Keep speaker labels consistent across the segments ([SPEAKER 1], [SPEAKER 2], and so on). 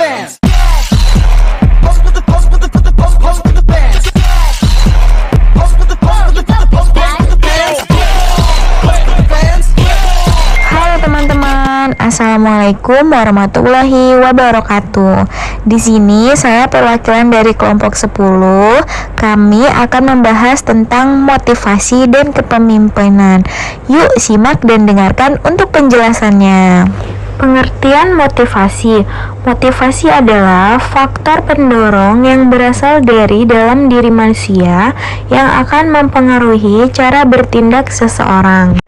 [SPEAKER 1] bands. Pose with the pose with the put the pose pose with the bands. Pose with the pose with the put the pose pose with the bands. Pose with the bands.
[SPEAKER 2] Halo teman-teman, Assalamualaikum warahmatullahi wabarakatuh. Di sini saya perwakilan dari kelompok 10. Kami akan membahas tentang motivasi dan kepemimpinan. Yuk simak dan dengarkan untuk penjelasannya. Pengertian motivasi. Motivasi adalah faktor pendorong yang berasal dari dalam diri manusia yang akan mempengaruhi cara bertindak seseorang.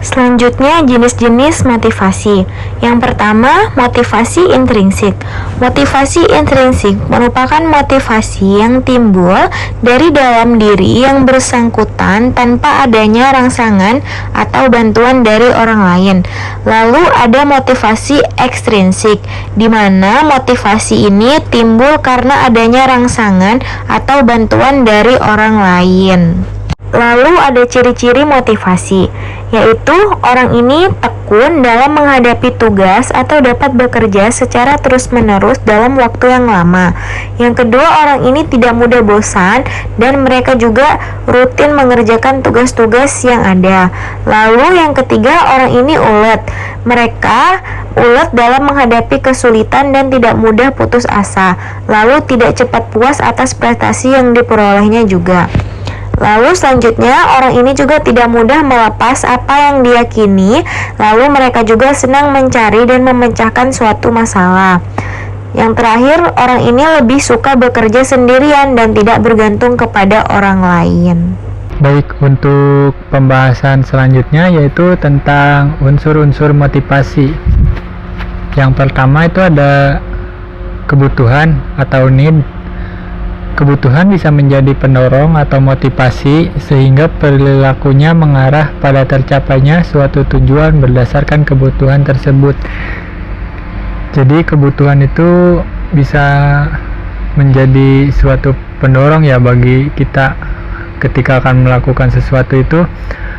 [SPEAKER 2] Selanjutnya, jenis-jenis motivasi. Yang pertama, motivasi intrinsik. Motivasi intrinsik merupakan motivasi yang timbul dari dalam diri yang bersangkutan tanpa adanya rangsangan atau bantuan dari orang lain. Lalu ada motivasi ekstrinsik, di mana motivasi ini timbul karena adanya rangsangan atau bantuan dari orang lain. Lalu ada ciri-ciri motivasi, yaitu orang ini tekun dalam menghadapi tugas atau dapat bekerja secara terus-menerus dalam waktu yang lama. Yang kedua, orang ini tidak mudah bosan dan mereka juga rutin mengerjakan tugas-tugas yang ada. Lalu yang ketiga, orang ini ulet. Mereka ulet dalam menghadapi kesulitan dan tidak mudah putus asa. Lalu tidak cepat puas atas prestasi yang diperolehnya juga. Lalu selanjutnya, orang ini juga tidak mudah melepas apa yang diyakini. Lalu mereka juga senang mencari dan memecahkan suatu masalah. Yang terakhir, orang ini lebih suka bekerja sendirian dan tidak bergantung kepada orang lain.
[SPEAKER 3] Baik, untuk pembahasan selanjutnya yaitu tentang unsur-unsur motivasi. Yang pertama itu ada kebutuhan atau need. Kebutuhan bisa menjadi pendorong atau motivasi sehingga perilakunya mengarah pada tercapainya suatu tujuan berdasarkan kebutuhan tersebut. Jadi kebutuhan itu bisa menjadi suatu pendorong ya bagi kita ketika akan melakukan sesuatu itu.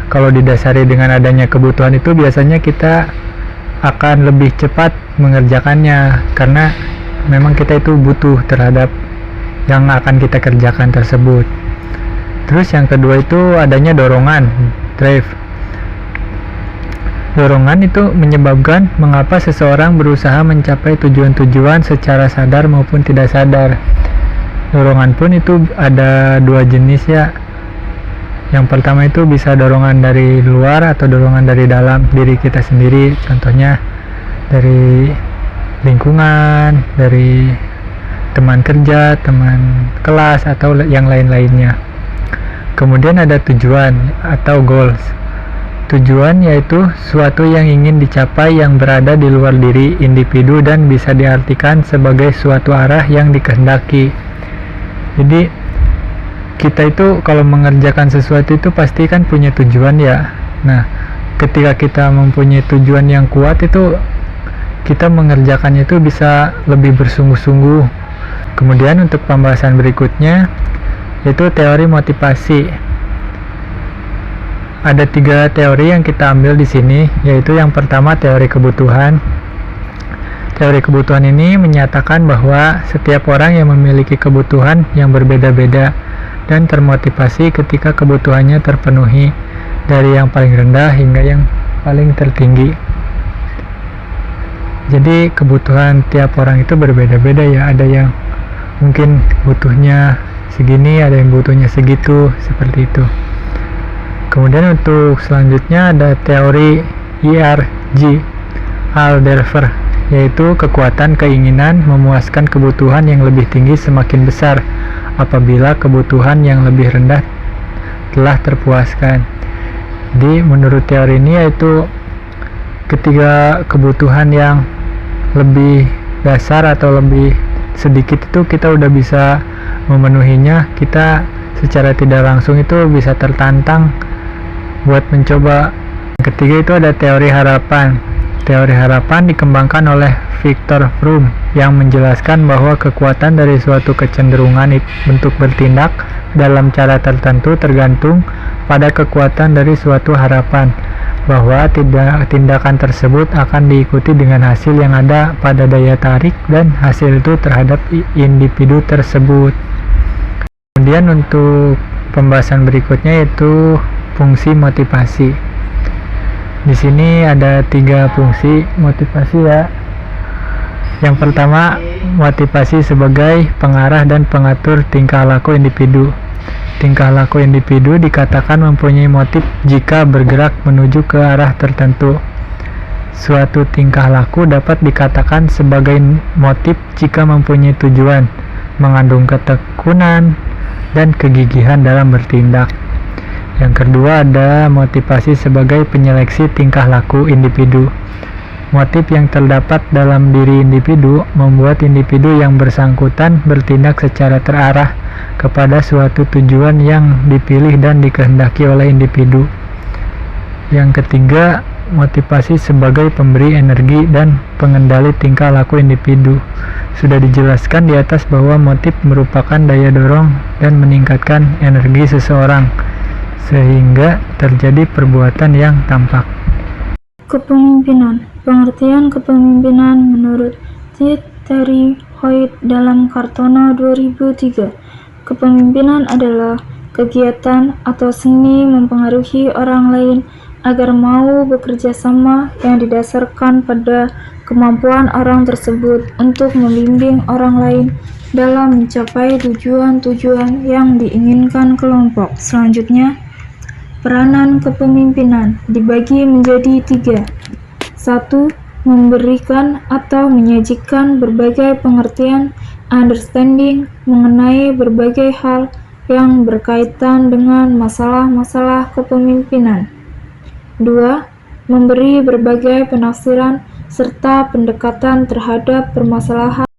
[SPEAKER 3] Kalau didasari dengan adanya kebutuhan itu biasanya kita akan lebih cepat mengerjakannya karena memang kita itu butuh terhadap yang akan kita kerjakan tersebut. Terus yang kedua itu adanya dorongan, drive. Dorongan itu menyebabkan mengapa seseorang berusaha mencapai tujuan-tujuan secara sadar maupun tidak sadar. Dorongan pun itu ada dua jenis ya. Yang pertama itu bisa dorongan dari luar atau dorongan dari dalam diri kita sendiri. Contohnya dari lingkungan, dari teman kerja, teman kelas, atau yang lain-lainnya. Kemudian ada tujuan atau goals. Tujuan yaitu suatu yang ingin dicapai yang berada di luar diri individu dan bisa diartikan sebagai suatu arah yang dikehendaki. Jadi kita itu kalau mengerjakan sesuatu itu pasti kan punya tujuan ya. Nah, ketika kita mempunyai tujuan yang kuat itu kita mengerjakannya itu bisa lebih bersungguh-sungguh. Kemudian untuk pembahasan berikutnya yaitu teori motivasi. Ada 3 teori yang kita ambil di sini, yaitu yang pertama teori kebutuhan. Teori kebutuhan ini menyatakan bahwa setiap orang yang memiliki kebutuhan yang berbeda-beda dan termotivasi ketika kebutuhannya terpenuhi, dari yang paling rendah hingga yang paling tertinggi. Jadi kebutuhan tiap orang itu berbeda-beda ya, ada yang mungkin butuhnya segini, ada yang butuhnya segitu, seperti itu. Kemudian untuk selanjutnya ada teori ERG Alderfer, yaitu kekuatan keinginan memuaskan kebutuhan yang lebih tinggi semakin besar apabila kebutuhan yang lebih rendah telah terpuaskan. Jadi menurut teori ini yaitu ketika kebutuhan yang lebih dasar atau lebih sedikit itu kita udah bisa memenuhinya, kita secara tidak langsung itu bisa tertantang buat mencoba. Ketiga itu ada teori harapan. Teori harapan dikembangkan oleh Viktor Fromm yang menjelaskan bahwa kekuatan dari suatu kecenderungan bentuk bertindak dalam cara tertentu tergantung pada kekuatan dari suatu harapan. bahwa tindakan tersebut akan diikuti dengan hasil yang ada pada daya tarik dan hasil itu terhadap individu tersebut. Kemudian untuk pembahasan berikutnya yaitu fungsi motivasi. Di sini ada 3 fungsi motivasi ya. Yang pertama, motivasi sebagai pengarah dan pengatur tingkah laku individu. Tingkah laku individu dikatakan mempunyai motif jika bergerak menuju ke arah tertentu. Suatu tingkah laku dapat dikatakan sebagai motif jika mempunyai tujuan, mengandung ketekunan, dan kegigihan dalam bertindak. Yang kedua ada motivasi sebagai penyeleksi tingkah laku individu. Motif yang terdapat dalam diri individu membuat individu yang bersangkutan bertindak secara terarah kepada suatu tujuan yang dipilih dan dikehendaki oleh individu. Yang ketiga, motivasi sebagai pemberi energi dan pengendali tingkah laku individu. Sudah dijelaskan di atas bahwa motif merupakan daya dorong dan meningkatkan energi seseorang sehingga terjadi perbuatan yang tampak.
[SPEAKER 4] Kepemimpinan. Pengertian kepemimpinan menurut Terry Hoyt dalam Kartono 2003. Kepemimpinan adalah kegiatan atau seni mempengaruhi orang lain agar mau bekerja sama yang didasarkan pada kemampuan orang tersebut untuk membimbing orang lain dalam mencapai tujuan-tujuan yang diinginkan kelompok. Selanjutnya, peranan kepemimpinan dibagi menjadi 3. 1. Memberikan atau menyajikan berbagai pengertian understanding mengenai berbagai hal yang berkaitan dengan masalah-masalah kepemimpinan. 2. Memberi berbagai penafsiran serta pendekatan terhadap permasalahan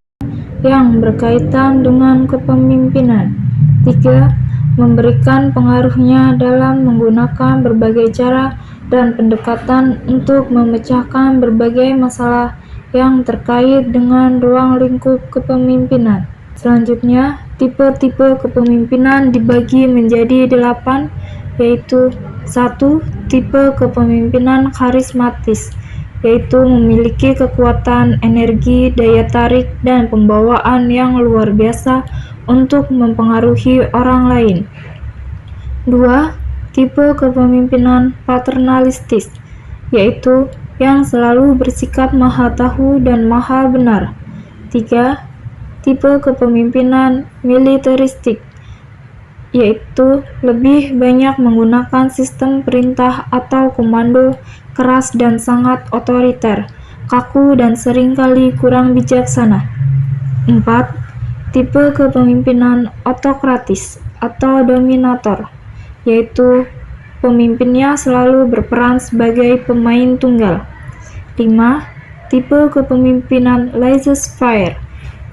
[SPEAKER 4] yang berkaitan dengan kepemimpinan. 3. Memberikan pengaruhnya dalam menggunakan berbagai cara dan pendekatan untuk memecahkan berbagai masalah yang terkait dengan ruang lingkup kepemimpinan. Selanjutnya, tipe-tipe kepemimpinan dibagi menjadi 8, yaitu 1. Tipe kepemimpinan karismatis, yaitu memiliki kekuatan energi, daya tarik, dan pembawaan yang luar biasa untuk mempengaruhi orang lain. 2. Tipe kepemimpinan paternalistis, yaitu yang selalu bersikap maha tahu dan maha benar. 3. Tipe kepemimpinan militeristik, yaitu lebih banyak menggunakan sistem perintah atau komando keras dan sangat otoriter, kaku dan seringkali kurang bijaksana. 4. Tipe kepemimpinan autokratis atau dominator, yaitu pemimpinnya selalu berperan sebagai pemain tunggal. 5. Tipe kepemimpinan laissez-faire,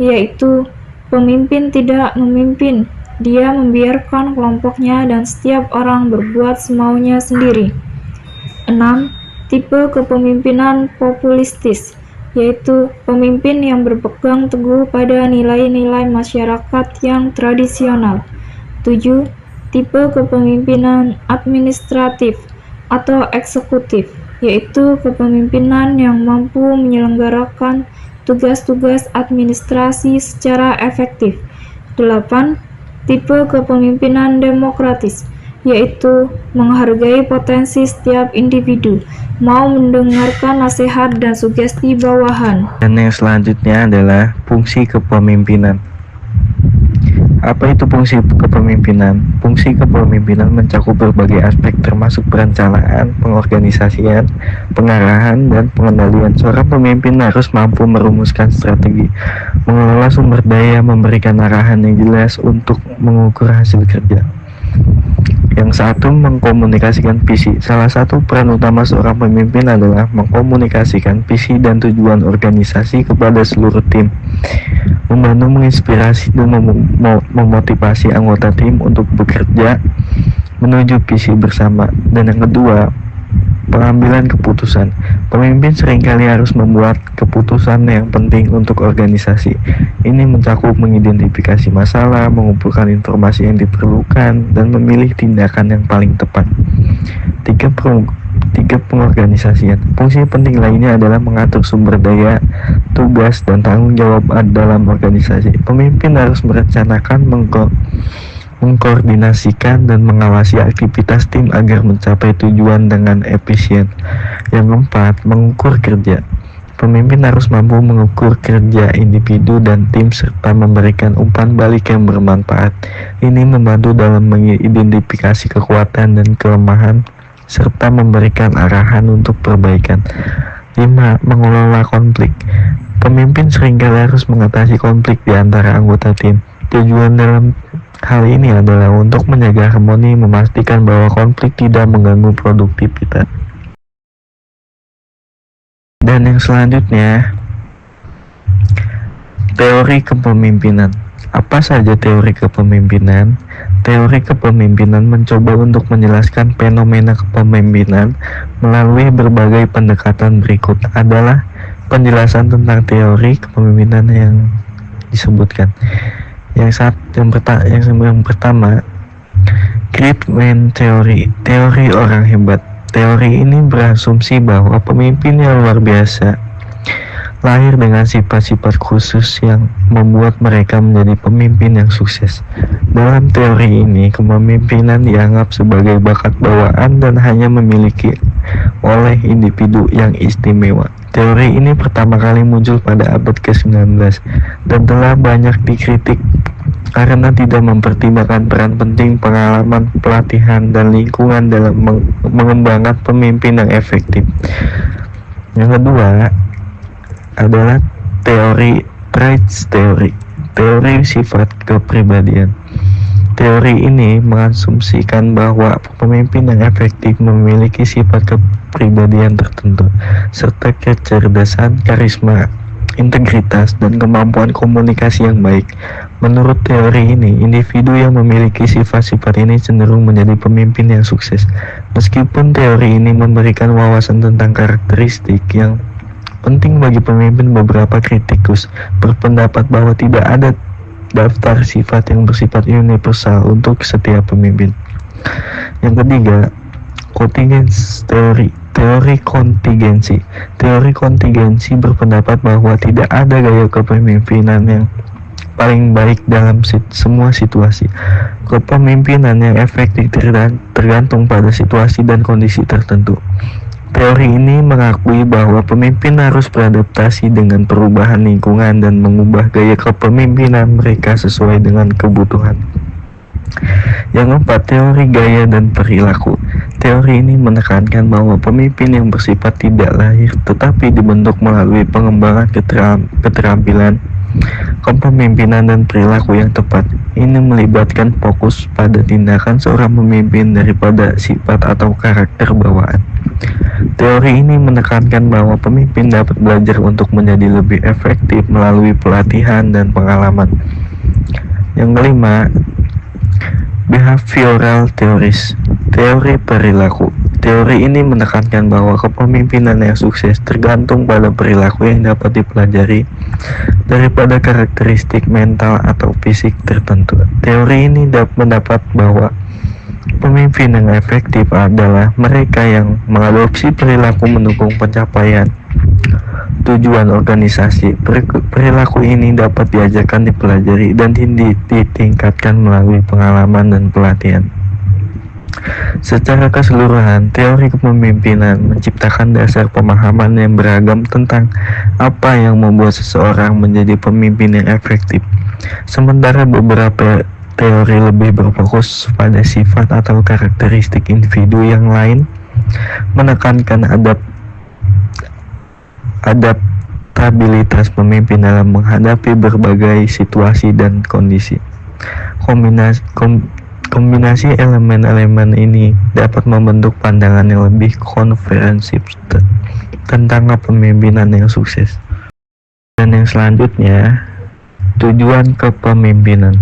[SPEAKER 4] yaitu pemimpin tidak memimpin, dia membiarkan kelompoknya dan setiap orang berbuat semaunya sendiri. 6. Tipe kepemimpinan populistis, yaitu pemimpin yang berpegang teguh pada nilai-nilai masyarakat yang tradisional. 7. Tipe kepemimpinan administratif atau eksekutif, yaitu kepemimpinan yang mampu menyelenggarakan tugas-tugas administrasi secara efektif. 8. Tipe kepemimpinan demokratis, yaitu menghargai potensi setiap individu, mau mendengarkan nasihat dan sugesti bawahan.
[SPEAKER 5] Dan yang selanjutnya adalah fungsi kepemimpinan. Apa itu fungsi kepemimpinan? Fungsi kepemimpinan mencakup berbagai aspek termasuk perencanaan, pengorganisasian, pengarahan, dan pengendalian. Seorang pemimpin harus mampu merumuskan strategi, mengelola sumber daya, memberikan arahan yang jelas untuk mengukur hasil kerja. Yang satu, mengkomunikasikan visi. Salah satu peran utama seorang pemimpin adalah mengkomunikasikan visi dan tujuan organisasi kepada seluruh tim, membantu menginspirasi dan memotivasi anggota tim untuk bekerja menuju visi bersama. Dan yang kedua, pengambilan keputusan. Pemimpin seringkali harus membuat keputusan yang penting untuk organisasi. Ini mencakup mengidentifikasi masalah, mengumpulkan informasi yang diperlukan, dan memilih tindakan yang paling tepat. 3. Pengorganisasian. Fungsi penting lainnya adalah mengatur sumber daya, tugas, dan tanggung jawab dalam organisasi. Pemimpin harus merencanakan, mengkoordinasikan, dan mengawasi aktivitas tim agar mencapai tujuan dengan efisien. Yang keempat, mengukur kerja. Pemimpin harus mampu mengukur kerja individu dan tim serta memberikan umpan balik yang bermanfaat. Ini membantu dalam mengidentifikasi kekuatan dan kelemahan serta memberikan arahan untuk perbaikan. 5. Mengelola konflik. Pemimpin seringkali harus mengatasi konflik di antara anggota tim. Tujuan dalam hal ini adalah untuk menjaga harmoni, memastikan bahwa konflik tidak mengganggu produktivitas. Dan yang selanjutnya, teori kepemimpinan. Apa saja teori kepemimpinan? Teori kepemimpinan mencoba untuk menjelaskan fenomena kepemimpinan melalui berbagai pendekatan. Berikut adalah penjelasan tentang teori kepemimpinan yang disebutkan. Yang pertama, Great Man Theory, teori orang hebat. Teori ini berasumsi bahwa pemimpin yang luar biasa lahir dengan sifat-sifat khusus yang membuat mereka menjadi pemimpin yang sukses. Dalam teori ini, kepemimpinan dianggap sebagai bakat bawaan dan hanya memiliki oleh individu yang istimewa. Teori ini pertama kali muncul pada abad ke-19 dan telah banyak dikritik karena tidak mempertimbangkan peran penting pengalaman, pelatihan, dan lingkungan dalam mengembangkan pemimpin yang efektif. Yang kedua adalah teori traits theory, teori sifat kepribadian. Teori ini mengasumsikan bahwa pemimpin yang efektif memiliki sifat kepribadian tertentu, serta kecerdasan, karisma, integritas, dan kemampuan komunikasi yang baik. Menurut teori ini, individu yang memiliki sifat-sifat ini cenderung menjadi pemimpin yang sukses. Meskipun teori ini memberikan wawasan tentang karakteristik yang penting bagi pemimpin, beberapa kritikus berpendapat bahwa tidak ada daftar sifat yang bersifat universal untuk setiap pemimpin. Yang ketiga, contingency theory, teori kontingensi. Teori kontingensi berpendapat bahwa tidak ada gaya kepemimpinan yang paling baik dalam semua situasi. Kepemimpinan yang efektif tergantung pada situasi dan kondisi tertentu. Teori ini mengakui bahwa pemimpin harus beradaptasi dengan perubahan lingkungan dan mengubah gaya kepemimpinan mereka sesuai dengan kebutuhan. Yang keempat, teori gaya dan perilaku. Teori ini menekankan bahwa pemimpin yang bersifat tidak lahir tetapi dibentuk melalui pengembangan keterampilan, kepemimpinan, dan perilaku yang tepat. Ini melibatkan fokus pada tindakan seorang pemimpin daripada sifat atau karakter bawaan. Teori ini menekankan bahwa pemimpin dapat belajar untuk menjadi lebih efektif melalui pelatihan dan pengalaman. Yang kelima, behavioral theories, teori perilaku. Teori ini menekankan bahwa kepemimpinan yang sukses tergantung pada perilaku yang dapat dipelajari daripada karakteristik mental atau fisik tertentu. Teori ini mendapat bahwa pemimpin yang efektif adalah mereka yang mengadopsi perilaku mendukung pencapaian tujuan organisasi. Perilaku ini dapat diajarkan, dipelajari, dan ditingkatkan melalui pengalaman dan pelatihan. Secara keseluruhan, teori kepemimpinan menciptakan dasar pemahaman yang beragam tentang apa yang membuat seseorang menjadi pemimpin yang efektif. Sementara beberapa teori lebih berfokus pada sifat atau karakteristik individu yang lain, menekankan adaptabilitas pemimpin dalam menghadapi berbagai situasi dan kondisi. Kombinasi elemen-elemen ini dapat membentuk pandangan yang lebih komprehensif tentang kepemimpinan yang sukses. Dan yang selanjutnya, tujuan kepemimpinan.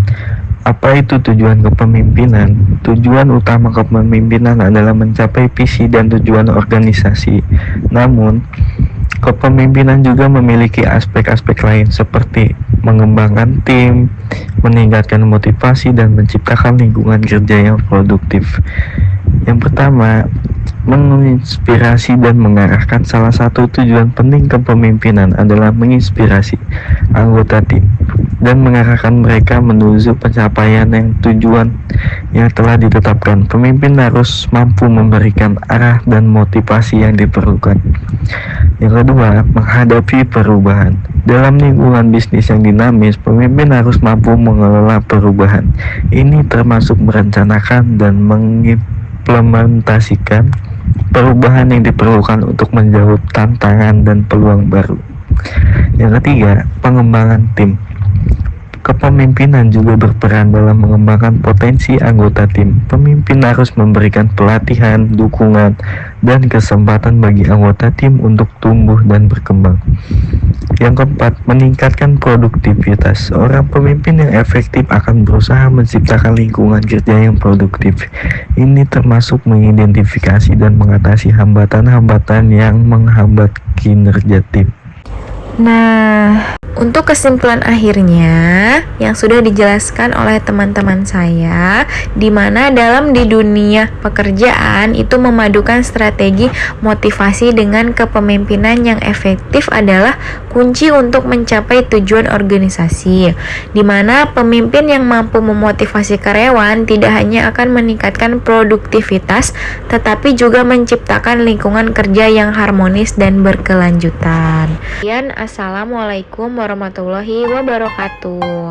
[SPEAKER 5] Apa itu tujuan kepemimpinan? Tujuan utama kepemimpinan adalah mencapai visi dan tujuan organisasi. Namun, kepemimpinan juga memiliki aspek-aspek lain seperti mengembangkan tim, meningkatkan motivasi, dan menciptakan lingkungan kerja yang produktif. Yang pertama, menginspirasi dan mengarahkan. Salah satu tujuan penting kepemimpinan adalah menginspirasi anggota tim dan mengarahkan mereka menuju pencapaian tujuan yang telah ditetapkan. Pemimpin harus mampu memberikan arah dan motivasi yang diperlukan. Yang kedua, menghadapi perubahan. Dalam lingkungan bisnis yang dinamis, pemimpin harus mampu mengelola perubahan. Ini termasuk merencanakan dan mengimplementasikan perubahan yang diperlukan untuk menjawab tantangan dan peluang baru. Yang ketiga, pengembangan tim. Kepemimpinan juga berperan dalam mengembangkan potensi anggota tim. Pemimpin harus memberikan pelatihan, dukungan, dan kesempatan bagi anggota tim untuk tumbuh dan berkembang. Yang keempat, meningkatkan produktivitas. Seorang pemimpin yang efektif akan berusaha menciptakan lingkungan kerja yang produktif. Ini termasuk mengidentifikasi dan mengatasi hambatan-hambatan yang menghambat kinerja tim.
[SPEAKER 2] Nah, untuk kesimpulan akhirnya yang sudah dijelaskan oleh teman-teman saya, di mana di dunia pekerjaan itu memadukan strategi motivasi dengan kepemimpinan yang efektif adalah kunci untuk mencapai tujuan organisasi. Di mana pemimpin yang mampu memotivasi karyawan tidak hanya akan meningkatkan produktivitas, tetapi juga menciptakan lingkungan kerja yang harmonis dan berkelanjutan. Assalamualaikum warahmatullahi wabarakatuh.